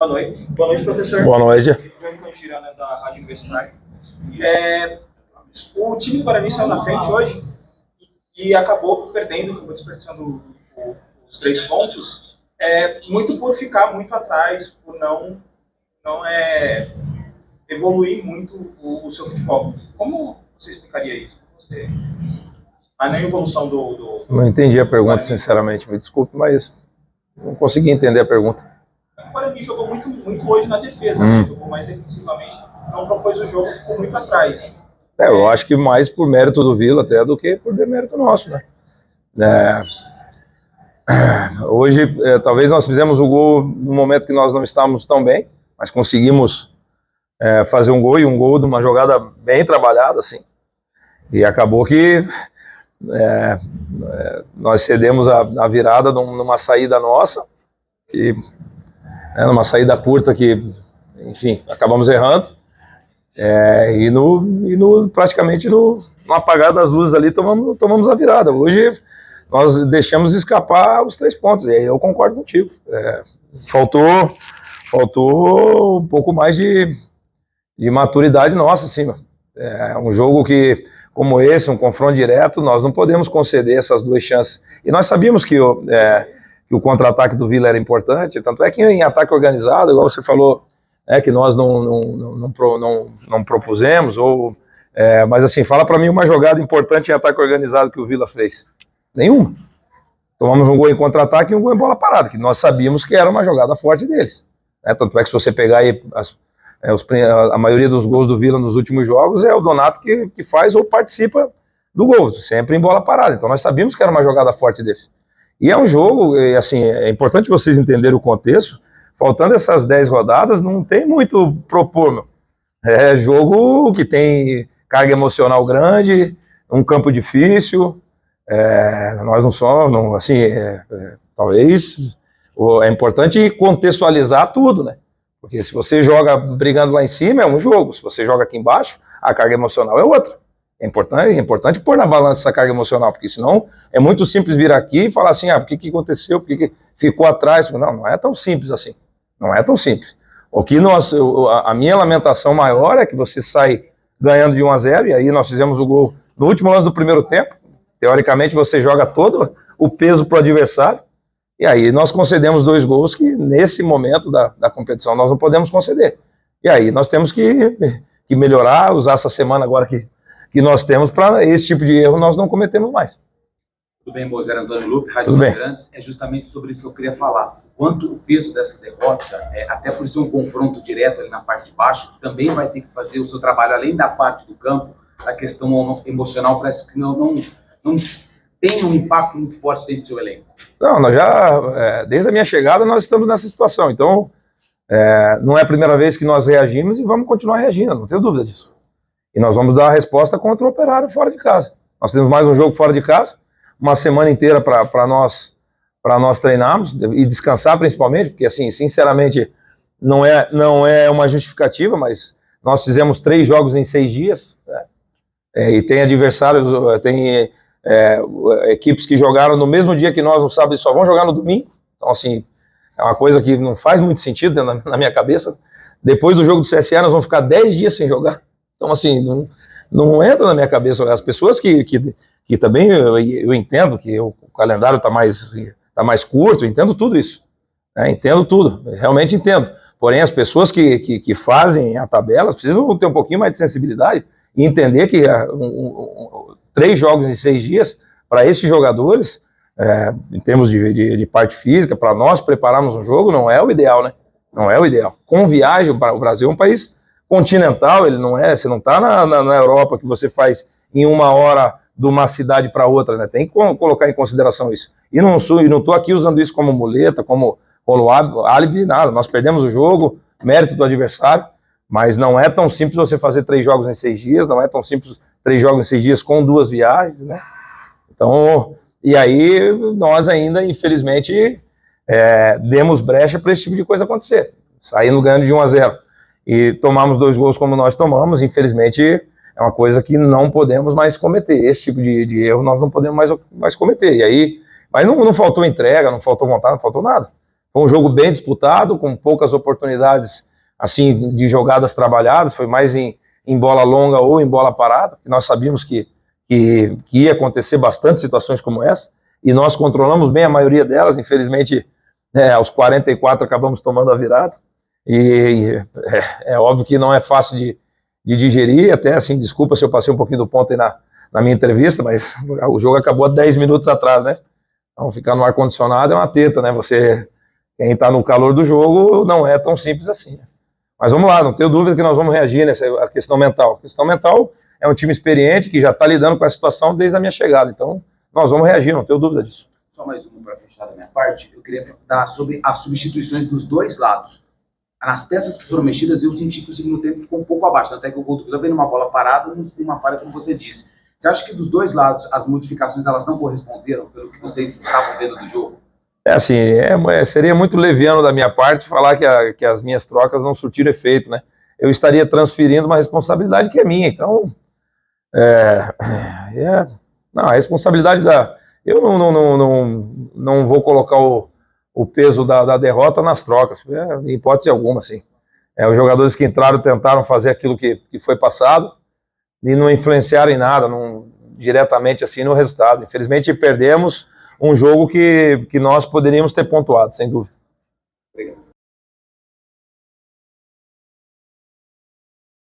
Boa noite, professor. Boa noite. Girana, da Rádio Universitária. O time do Guarani saiu na frente hoje e acabou perdendo, acabou desperdiçando os 3 pontos, muito por ficar muito atrás, por não evoluir muito o seu futebol. Como você explicaria isso? A evolução do... Não entendi a pergunta, sinceramente. Me desculpe, mas não consegui entender a pergunta. O Guarani jogou muito hoje na defesa, né? Jogou mais defensivamente, não propôs o jogo, ficou muito atrás. Eu acho que mais por mérito do Vila até do que por demérito nosso, né? Hoje, talvez nós fizemos o gol no momento que nós não estávamos tão bem, mas conseguimos fazer um gol, e um gol de uma jogada bem trabalhada, assim. E acabou que nós cedemos a virada numa saída nossa, e numa saída curta que, enfim, acabamos errando, praticamente no apagar das luzes ali tomamos a virada. Hoje nós deixamos escapar os 3 pontos, e aí eu concordo contigo. Faltou um pouco mais de maturidade nossa, assim. Um jogo como esse, um confronto direto, nós não podemos conceder essas 2 chances. E nós sabíamos que o contra-ataque do Vila era importante, tanto é que em ataque organizado, igual você falou, que nós não propusemos, mas assim, fala para mim uma jogada importante em ataque organizado que o Vila fez. Nenhuma. Tomamos um gol em contra-ataque e um gol em bola parada, que nós sabíamos que era uma jogada forte deles. Tanto é que se você pegar aí a maioria dos gols do Vila nos últimos jogos é o Donato que faz ou participa do gol, sempre em bola parada. Então nós sabíamos que era uma jogada forte deles. E é um jogo, assim, é importante vocês entenderem o contexto. Faltando essas 10 rodadas, não tem muito propor, meu. É jogo que tem carga emocional grande, um campo difícil. Nós não somos, assim, talvez é importante contextualizar tudo, né? Porque se você joga brigando lá em cima, é um jogo. Se você joga aqui embaixo, a carga emocional é outra. É importante pôr na balança essa carga emocional, porque senão é muito simples vir aqui e falar assim, por que aconteceu, por que ficou atrás? Não é tão simples assim. Não é tão simples. A minha lamentação maior é que você sai ganhando de 1-0, e aí nós fizemos o gol no último lance do primeiro tempo. Teoricamente você joga todo o peso para o adversário, e aí nós concedemos 2 gols que nesse momento da competição nós não podemos conceder. E aí nós temos que melhorar, usar essa semana agora que nós temos para esse tipo de erro nós não cometemos mais. Tudo bem, Mozer? Antônio Lupe, Rádio Bandeirantes. É justamente sobre isso que eu queria falar. Quanto o peso dessa derrota, até por ser um confronto direto ali na parte de baixo, que também vai ter que fazer o seu trabalho além da parte do campo, a questão emocional parece que não tem um impacto muito forte dentro do seu elenco. Não, nós já, desde a minha chegada, nós estamos nessa situação. Então, não é a primeira vez que nós reagimos e vamos continuar reagindo, não tenho dúvida disso. E nós vamos dar a resposta contra o Operário fora de casa. Nós temos mais um jogo fora de casa, uma semana inteira para nós treinarmos e descansar principalmente, porque assim, sinceramente, não é uma justificativa, mas nós fizemos 3 jogos em 6 dias, né? E tem adversários, tem equipes que jogaram no mesmo dia que nós, no sábado, e só vão jogar no domingo. Então assim, é uma coisa que não faz muito sentido na minha cabeça. Depois do jogo do CSA nós vamos ficar 10 dias sem jogar. Então, assim, não entra na minha cabeça. As pessoas que também, eu entendo que o calendário está mais curto, eu entendo tudo isso. Entendo tudo, realmente entendo. Porém, as pessoas que fazem a tabela precisam ter um pouquinho mais de sensibilidade e entender que 3 jogos em 6 dias, para esses jogadores, em termos de parte física, para nós prepararmos um jogo, não é o ideal, né? Não é o ideal. Com viagem, o Brasil é um país continental, ele não é, você não está na Europa que você faz em 1 hora de uma cidade para outra, né? Tem que colocar em consideração isso. E não estou aqui usando isso como muleta, como álibi, nada. Nós perdemos o jogo, mérito do adversário, mas não é tão simples você fazer 3 jogos em 6 dias, não é tão simples 3 jogos em 6 dias com 2 viagens, né? Então, e aí nós ainda, infelizmente, demos brecha para esse tipo de coisa acontecer. Saindo ganhando de 1-0. E tomamos 2 gols como nós tomamos, infelizmente é uma coisa que não podemos mais cometer. Esse tipo de erro nós não podemos mais cometer. E aí, mas não faltou entrega, não faltou vontade, não faltou nada. Foi um jogo bem disputado, com poucas oportunidades assim de jogadas trabalhadas, foi mais em bola longa ou em bola parada, que nós sabíamos que ia acontecer bastante situações como essa, e nós controlamos bem a maioria delas. Infelizmente, aos 44 acabamos tomando a virada, e é óbvio que não é fácil de digerir, até assim, desculpa se eu passei um pouquinho do ponto aí na minha entrevista, mas o jogo acabou há 10 minutos atrás, né? Então ficar no ar-condicionado é uma teta, né? Quem está no calor do jogo não é tão simples assim, né? Mas vamos lá, não tenho dúvida que nós vamos reagir nessa questão mental. A questão mental é um time experiente que já está lidando com essa situação desde a minha chegada, então nós vamos reagir, não tenho dúvida disso. Só mais uma para fechar da minha parte, eu queria falar sobre as substituições dos dois lados. Nas peças que foram mexidas, eu senti que o segundo tempo ficou um pouco abaixo, até que o gol do Vila veio numa bola parada e uma falha, como você disse. Você acha que dos dois lados as modificações elas não corresponderam pelo que vocês estavam vendo do jogo? Assim, seria muito leviano da minha parte falar que as minhas trocas não surtiram efeito, né? Eu estaria transferindo uma responsabilidade que é minha, então não, a responsabilidade eu não vou colocar o peso da derrota nas trocas, em hipótese alguma, assim. Os jogadores que entraram tentaram fazer aquilo que foi passado e não influenciaram em nada, diretamente assim no resultado. Infelizmente perdemos um jogo que nós poderíamos ter pontuado, sem dúvida.